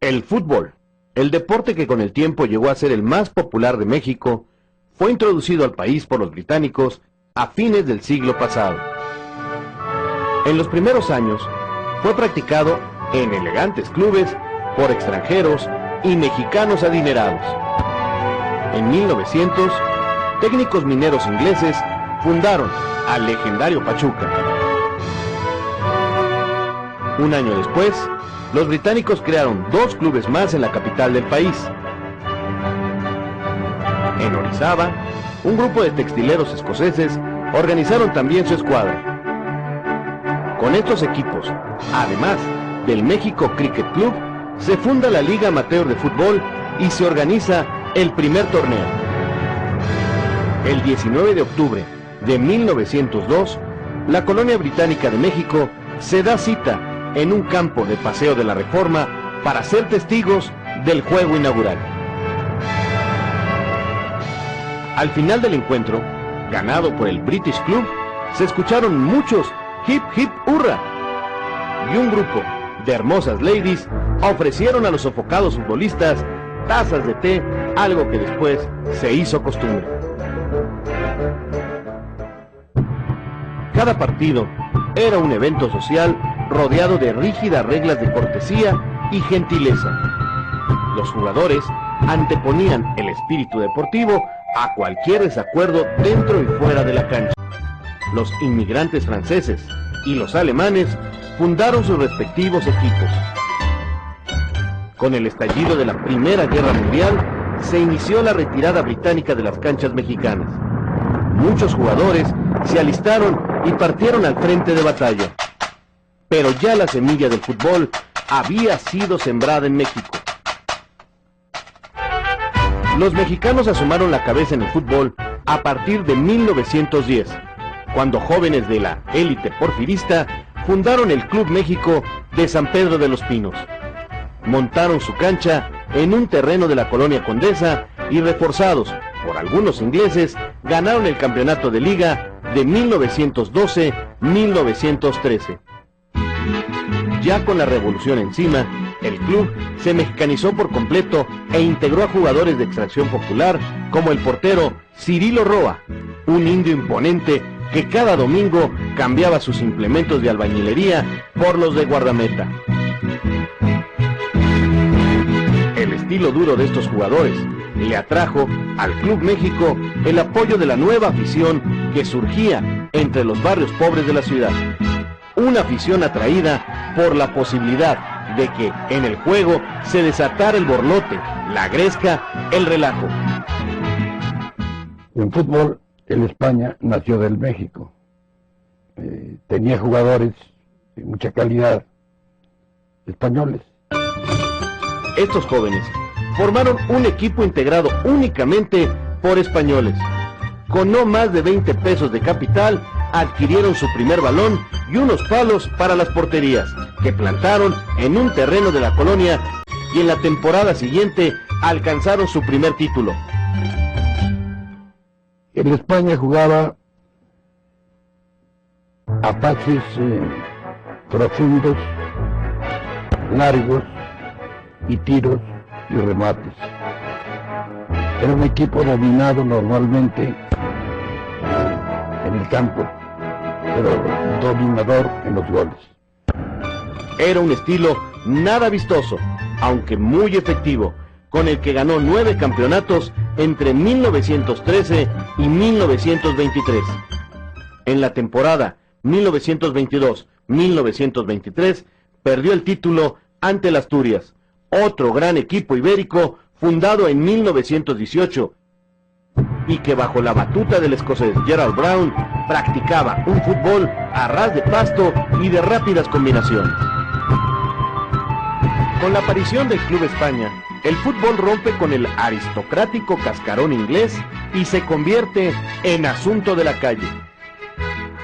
El fútbol, el deporte que con el tiempo llegó a ser el más popular de México, fue introducido al país por los británicos a fines del siglo pasado. En los primeros años, fue practicado en elegantes clubes por extranjeros y mexicanos adinerados. En 1900, técnicos mineros ingleses fundaron al legendario Pachuca. Un año después, los británicos crearon 2 clubes más en la capital del país. En Orizaba, un grupo de textileros escoceses organizaron también su escuadra. Con estos equipos, además del México Cricket Club, se funda la Liga Amateur de Fútbol y se organiza el primer torneo. El 19 de octubre de 1902, la colonia británica de México se da cita en un campo de Paseo de la Reforma para ser testigos del juego inaugural. Al final del encuentro, ganado por el British Club, se escucharon muchos hip hip hurra, y un grupo de hermosas ladies ofrecieron a los sofocados futbolistas tazas de té, algo que después se hizo costumbre. Cada partido era un evento social rodeado de rígidas reglas de cortesía y gentileza. Los jugadores anteponían el espíritu deportivo a cualquier desacuerdo dentro y fuera de la cancha. Los inmigrantes franceses y los alemanes fundaron sus respectivos equipos. Con el estallido de la Primera Guerra Mundial, se inició la retirada británica de las canchas mexicanas. Muchos jugadores se alistaron y partieron al frente de batalla. Pero ya la semilla del fútbol había sido sembrada en México. Los mexicanos asomaron la cabeza en el fútbol a partir de 1910, cuando jóvenes de la élite porfirista fundaron el Club México de San Pedro de los Pinos. Montaron su cancha en un terreno de la colonia Condesa y, reforzados por algunos ingleses, ganaron el campeonato de liga de 1912-1913. Ya con la revolución encima, el club se mexicanizó por completo e integró a jugadores de extracción popular como el portero Cirilo Roa, un indio imponente que cada domingo cambiaba sus implementos de albañilería por los de guardameta. El estilo duro de estos jugadores le atrajo al Club México el apoyo de la nueva afición que surgía entre los barrios pobres de la ciudad. Una afición atraída por la posibilidad de que en el juego se desatara el borlote, la gresca, el relajo. En fútbol, el España nació del México. Tenía jugadores de mucha calidad españoles. Estos jóvenes formaron un equipo integrado únicamente por españoles. Con no más de 20 pesos de capital, adquirieron su primer balón y unos palos para las porterías, que plantaron en un terreno de la colonia, y en la temporada siguiente alcanzaron su primer título. En España jugaba a pases profundos, largos, y tiros y remates. Era un equipo dominado normalmente en el campo, pero dominador en los goles. Era un estilo nada vistoso, aunque muy efectivo, con el que ganó 9 campeonatos entre 1913 y 1923. En la temporada 1922-1923 perdió el título ante el Asturias, otro gran equipo ibérico fundado en 1918 y que bajo la batuta del escocés Gerald Brown practicaba un fútbol a ras de pasto y de rápidas combinaciones. Con la aparición del Club España, el fútbol rompe con el aristocrático cascarón inglés y se convierte en asunto de la calle.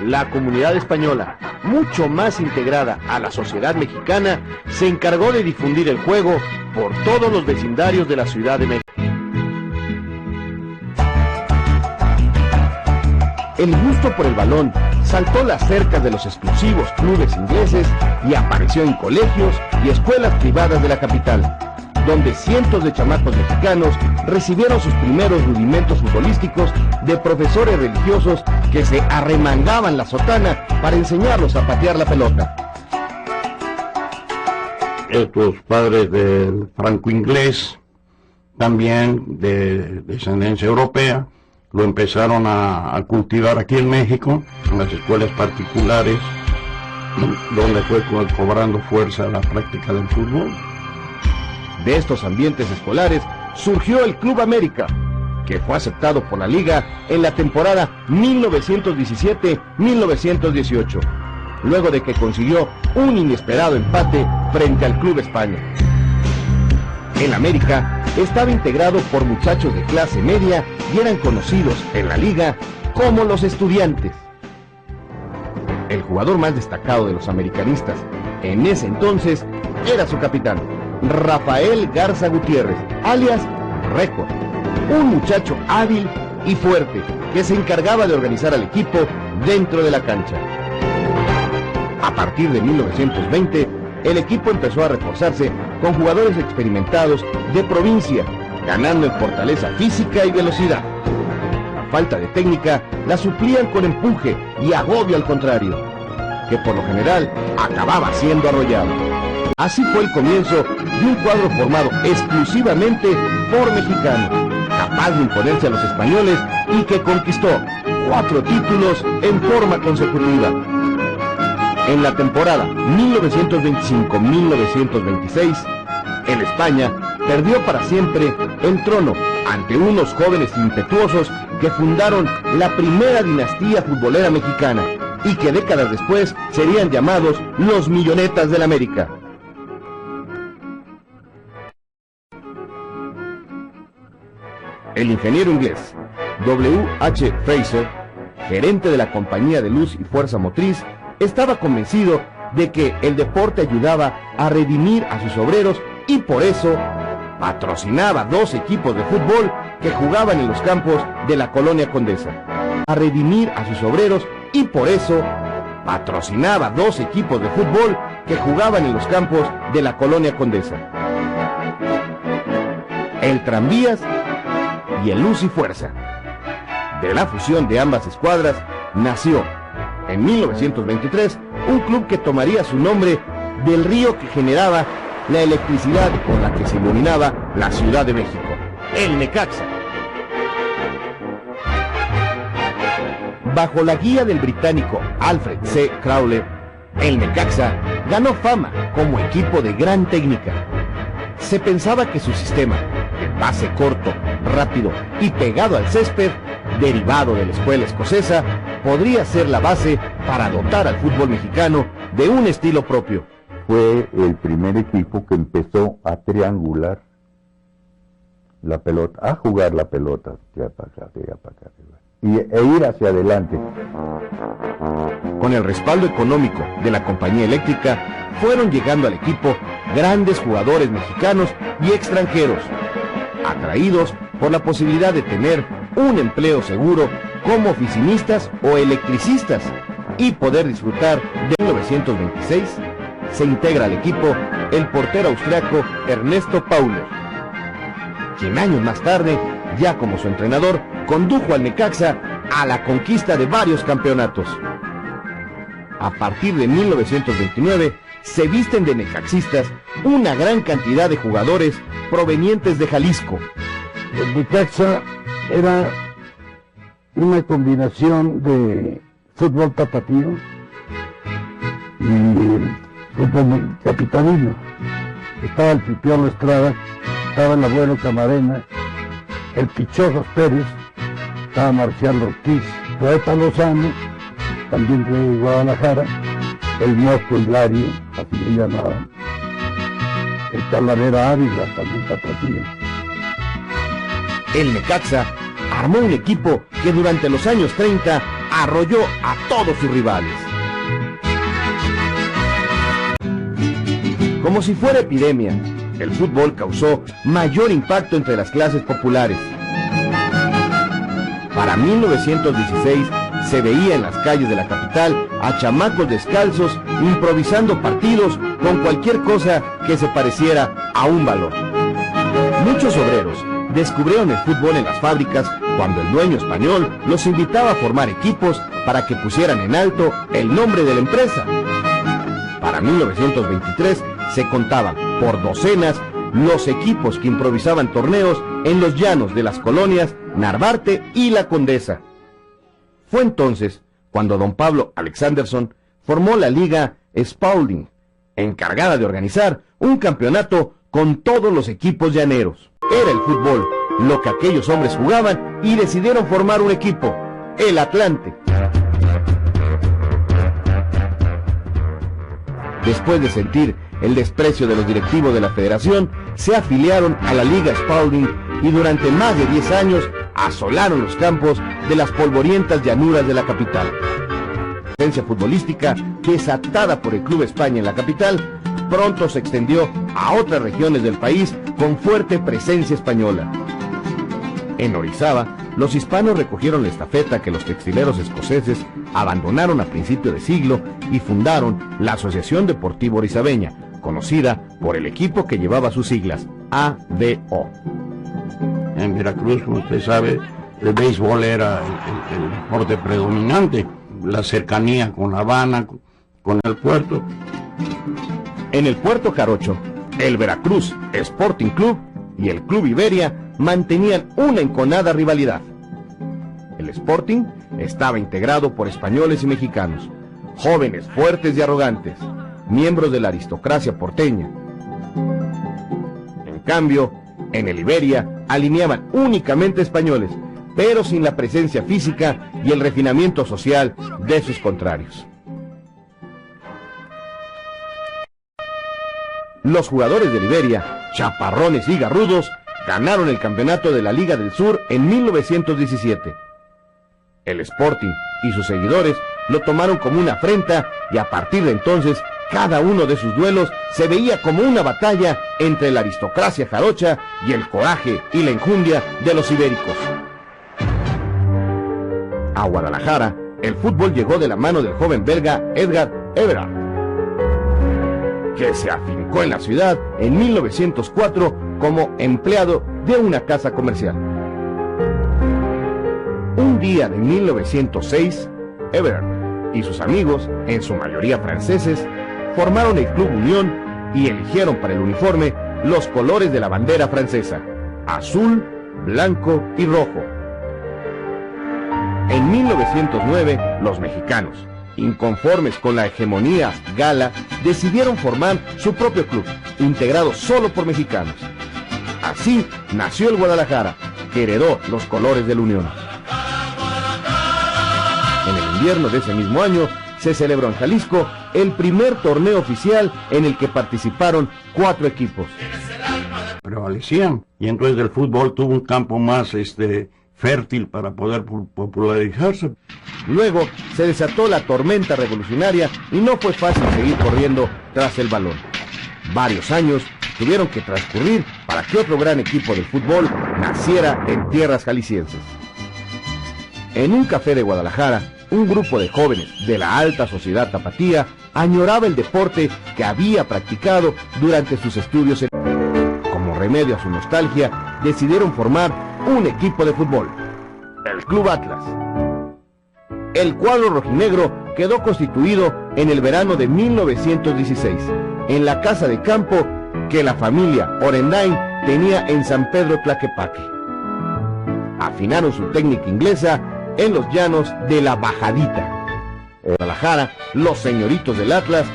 La comunidad española, mucho más integrada a la sociedad mexicana, se encargó de difundir el juego por todos los vecindarios de la Ciudad de México. El gusto por el balón saltó las cercas de los exclusivos clubes ingleses y apareció en colegios y escuelas privadas de la capital. donde cientos de chamacos mexicanos recibieron sus primeros rudimentos futbolísticos de profesores religiosos que se arremangaban la sotana para enseñarlos a patear la pelota. Estos padres del franco-inglés, también de descendencia europea, lo empezaron a cultivar aquí en México, en las escuelas particulares, donde fue cobrando fuerza la práctica del fútbol. De estos ambientes escolares surgió el Club América, que fue aceptado por la Liga en la temporada 1917-1918, luego de que consiguió un inesperado empate frente al Club España. El América estaba integrado por muchachos de clase media y eran conocidos en la Liga como los Estudiantes. El jugador más destacado de los americanistas en ese entonces era su capitán, Rafael Garza Gutiérrez, alias Récord, un muchacho hábil y fuerte que se encargaba de organizar al equipo dentro de la cancha. A partir de 1920, el equipo empezó a reforzarse con jugadores experimentados de provincia, ganando en fortaleza física y velocidad. La falta de técnica la suplían con empuje y agobio al contrario, que por lo general acababa siendo arrollado. Así fue el comienzo de un cuadro formado exclusivamente por mexicanos, capaz de imponerse a los españoles y que conquistó 4 títulos en forma consecutiva. En la temporada 1925-1926, el España perdió para siempre el trono ante unos jóvenes impetuosos que fundaron la primera dinastía futbolera mexicana y que décadas después serían llamados los Millonetas del América. El ingeniero inglés W. H. Fraser, gerente de la compañía de luz y fuerza motriz, estaba convencido de que el deporte ayudaba a redimir a sus obreros y por eso patrocinaba 2 equipos de fútbol que jugaban en los campos de la colonia Condesa. A redimir a sus obreros y por eso patrocinaba 2 equipos de fútbol que jugaban en los campos de la colonia Condesa: el Tranvías y el Luz y Fuerza. De la fusión de ambas escuadras nació, en 1923, un club que tomaría su nombre del río que generaba la electricidad con la que se iluminaba la Ciudad de México, el Necaxa. Bajo la guía del británico Alfred C. Crowley, el Necaxa ganó fama como equipo de gran técnica. Se pensaba que su sistema, de pase corto, rápido y pegado al césped, derivado de la escuela escocesa, podría ser la base para dotar al fútbol mexicano de un estilo propio. Fue el primer equipo que empezó a triangular la pelota, a jugar la pelota, e ir hacia adelante. Con el respaldo económico de la compañía eléctrica, fueron llegando al equipo grandes jugadores mexicanos y extranjeros, atraídos por la posibilidad de tener un empleo seguro como oficinistas o electricistas y poder disfrutar de 1926. Se integra al equipo el portero austriaco Ernesto Pauler, quien años más tarde, ya como su entrenador, condujo al Necaxa a la conquista de varios campeonatos. A partir de 1929, se visten de necaxistas una gran cantidad de jugadores provenientes de Jalisco. El Necaxa era una combinación de fútbol tapatío y fútbol capitalino. Estaba el Pipiolo Estrada, estaba el Abuelo Camarena, el Pichorros Pérez, estaba Marcial Ortiz, Poeta Lozano, también de Guadalajara, el Mosco Hilario, así le llamaban, el Talavera Ávila, también tapatío. El Necaxa armó un equipo que durante los años 30 arrolló a todos sus rivales. Como si fuera epidemia, el fútbol causó mayor impacto entre las clases populares. Para 1916 se veía en las calles de la capital a chamacos descalzos improvisando partidos con cualquier cosa que se pareciera a un balón. Muchos obreros descubrieron el fútbol en las fábricas cuando el dueño español los invitaba a formar equipos para que pusieran en alto el nombre de la empresa. Para 1923 se contaban por docenas los equipos que improvisaban torneos en los llanos de las colonias Narvarte y La Condesa. Fue entonces cuando don Pablo Alexanderson formó la Liga Spalding, encargada de organizar un campeonato con todos los equipos llaneros. Era el fútbol lo que aquellos hombres jugaban y decidieron formar un equipo, el Atlante. Después de sentir el desprecio de los directivos de la federación, se afiliaron a la Liga Spalding y durante más de 10 años asolaron los campos de las polvorientas llanuras de la capital. La presencia futbolística, desatada por el Club España en la capital, pronto se extendió a otras regiones del país con fuerte presencia española. En Orizaba, los hispanos recogieron la estafeta que los textileros escoceses abandonaron a principio de siglo y fundaron la Asociación Deportiva Orizabeña, conocida por el equipo que llevaba sus siglas, ADO. En Veracruz, como usted sabe, el béisbol era el deporte predominante, la cercanía con La Habana, con el puerto. En el Puerto Jarocho, el Veracruz Sporting Club y el Club Iberia mantenían una enconada rivalidad. El Sporting estaba integrado por españoles y mexicanos, jóvenes, fuertes y arrogantes, miembros de la aristocracia porteña. En cambio, en el Iberia alineaban únicamente españoles, pero sin la presencia física y el refinamiento social de sus contrarios. Los jugadores de Iberia, chaparrones y garrudos, ganaron el campeonato de la Liga del Sur en 1917. El Sporting y sus seguidores lo tomaron como una afrenta y a partir de entonces cada uno de sus duelos se veía como una batalla entre la aristocracia jarocha y el coraje y la enjundia de los ibéricos. A Guadalajara, el fútbol llegó de la mano del joven belga Edgar Everard, que se afincó en la ciudad en 1904 como empleado de una casa comercial. Un día de 1906, Everard y sus amigos, en su mayoría franceses, formaron el Club Unión y eligieron para el uniforme los colores de la bandera francesa: azul, blanco y rojo. En 1909, los mexicanos, inconformes con la hegemonía gala, decidieron formar su propio club, integrado solo por mexicanos. Así nació el Guadalajara, que heredó los colores de la Unión. En el invierno de ese mismo año, se celebró en Jalisco el primer torneo oficial en el que participaron 4 equipos. Prevalecían, y entonces el fútbol tuvo un campo más fértil para poder popularizarse. Luego se desató la tormenta revolucionaria y no fue fácil seguir corriendo tras el balón. Varios años tuvieron que transcurrir para que otro gran equipo del fútbol naciera en tierras jaliscienses. En un café de Guadalajara, un grupo de jóvenes de la alta sociedad tapatía añoraba el deporte que había practicado durante sus estudios. Como remedio a su nostalgia, decidieron formar un equipo de fútbol, el Club Atlas. El cuadro rojinegro quedó constituido en el verano de 1916, en la casa de campo que la familia Orendain tenía en San Pedro Tlaquepaque. Afinaron su técnica inglesa en los llanos de la Bajadita. En Guadalajara, los señoritos del Atlas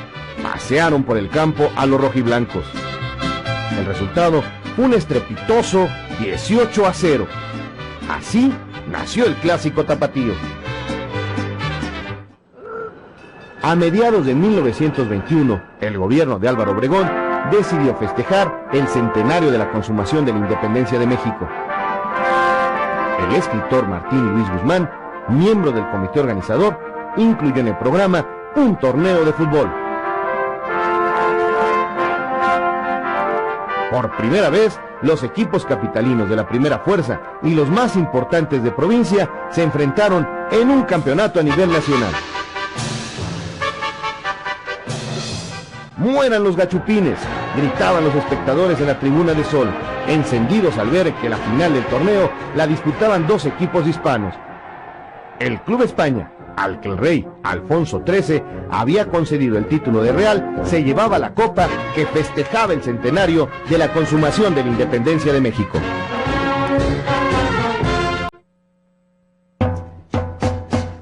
pasearon por el campo a los rojiblancos. El resultado fue un estrepitoso 18-0. Así nació el clásico tapatío. A mediados de 1921, el gobierno de Álvaro Obregón decidió festejar el centenario de la consumación de la independencia de México. El escritor Martín Luis Guzmán, miembro del comité organizador, incluyó en el programa un torneo de fútbol. Por primera vez, los equipos capitalinos de la primera fuerza y los más importantes de provincia se enfrentaron en un campeonato a nivel nacional. ¡Mueran los gachupines! gritaban los espectadores en la tribuna de Sol, encendidos al ver que la final del torneo la disputaban dos equipos hispanos. El Club España, al que el rey Alfonso XIII había concedido el título de Real, se llevaba la copa que festejaba el centenario de la consumación de la independencia de México.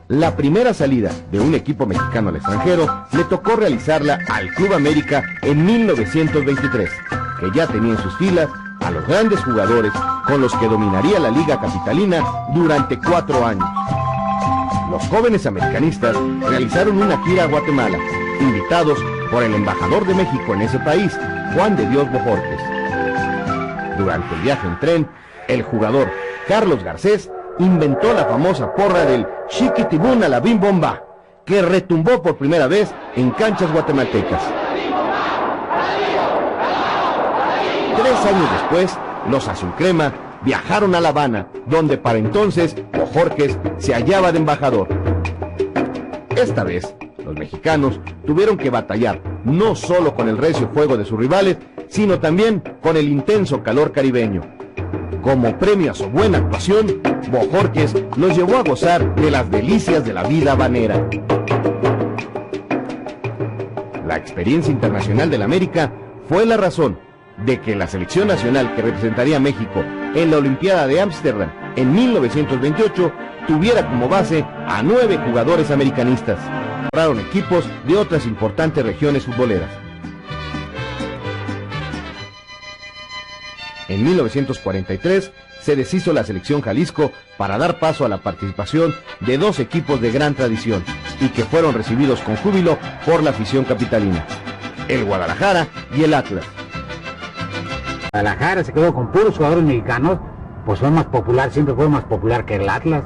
La primera salida de un equipo mexicano al extranjero le tocó realizarla al Club América en 1923, que ya tenía en sus filas a los grandes jugadores con los que dominaría la Liga Capitalina durante 4 años. Los jóvenes americanistas realizaron una gira a Guatemala, invitados por el embajador de México en ese país, Juan de Dios Bojorquez. Durante el viaje en tren, el jugador Carlos Garcés inventó la famosa porra del Chiquitibún a la Bim Bomba, que retumbó por primera vez en canchas guatemaltecas. 3 años después, los azulcrema viajaron a La Habana, donde para entonces Bojorquez se hallaba de embajador. Esta vez, los mexicanos tuvieron que batallar no solo con el recio fuego de sus rivales, sino también con el intenso calor caribeño. Como premio a su buena actuación, Bojorquez los llevó a gozar de las delicias de la vida habanera. La experiencia internacional del América fue la razón de que la selección nacional que representaría a México en la Olimpiada de Ámsterdam en 1928 tuviera como base a 9 jugadores americanistas. Formaron equipos de otras importantes regiones futboleras. En 1943 se deshizo la selección Jalisco para dar paso a la participación de 2 equipos de gran tradición y que fueron recibidos con júbilo por la afición capitalina: el Guadalajara y el Atlas. Guadalajara se quedó con puros jugadores mexicanos, pues fue más popular, siempre fue más popular que el Atlas.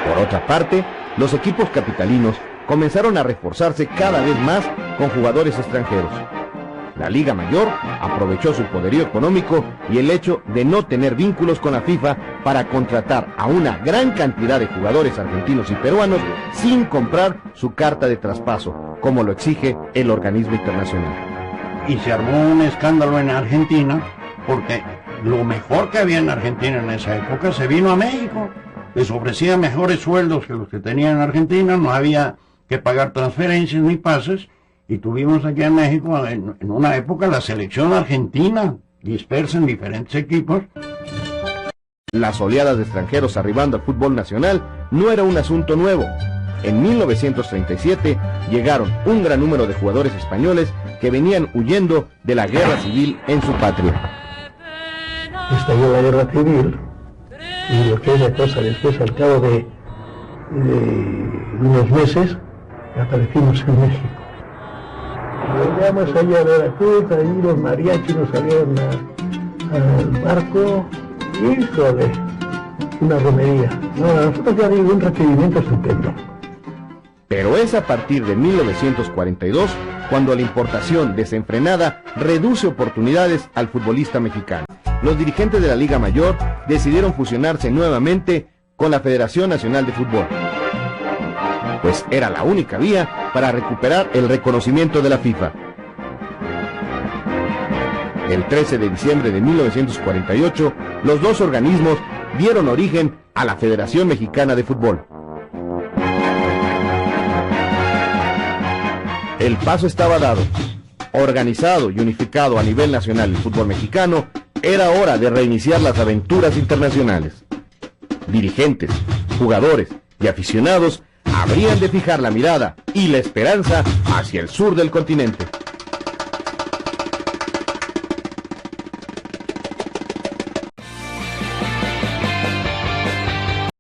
Por otra parte, los equipos capitalinos comenzaron a reforzarse cada vez más con jugadores extranjeros. La Liga Mayor aprovechó su poderío económico y el hecho de no tener vínculos con la FIFA para contratar a una gran cantidad de jugadores argentinos y peruanos sin comprar su carta de traspaso, como lo exige el organismo internacional. Y se armó un escándalo en Argentina porque lo mejor que había en Argentina en esa época se vino a México. Les ofrecía mejores sueldos que los que tenían en Argentina, no había que pagar transferencias ni pases, y tuvimos aquí en México en una época la selección argentina dispersa en diferentes equipos. Las oleadas de extranjeros arribando al fútbol nacional no era un asunto nuevo. En 1937 llegaron un gran número de jugadores españoles que venían huyendo de la guerra civil en su patria. Estalló la guerra civil y lo que es la cosa después, al cabo de unos meses, aparecimos en México. Llegamos allá a Veracruz, allí los mariachis nos salieron al barco y sobre una romería. No, a nosotros ya había un recibimiento estupendo. Pero es a partir de 1942 cuando la importación desenfrenada reduce oportunidades al futbolista mexicano. Los dirigentes de la Liga Mayor decidieron fusionarse nuevamente con la Federación Nacional de Fútbol, pues era la única vía para recuperar el reconocimiento de la FIFA. El 13 de diciembre de 1948, los dos organismos dieron origen a la Federación Mexicana de Fútbol. El paso estaba dado. Organizado y unificado a nivel nacional el fútbol mexicano, era hora de reiniciar las aventuras internacionales. Dirigentes, jugadores y aficionados habrían de fijar la mirada y la esperanza hacia el sur del continente.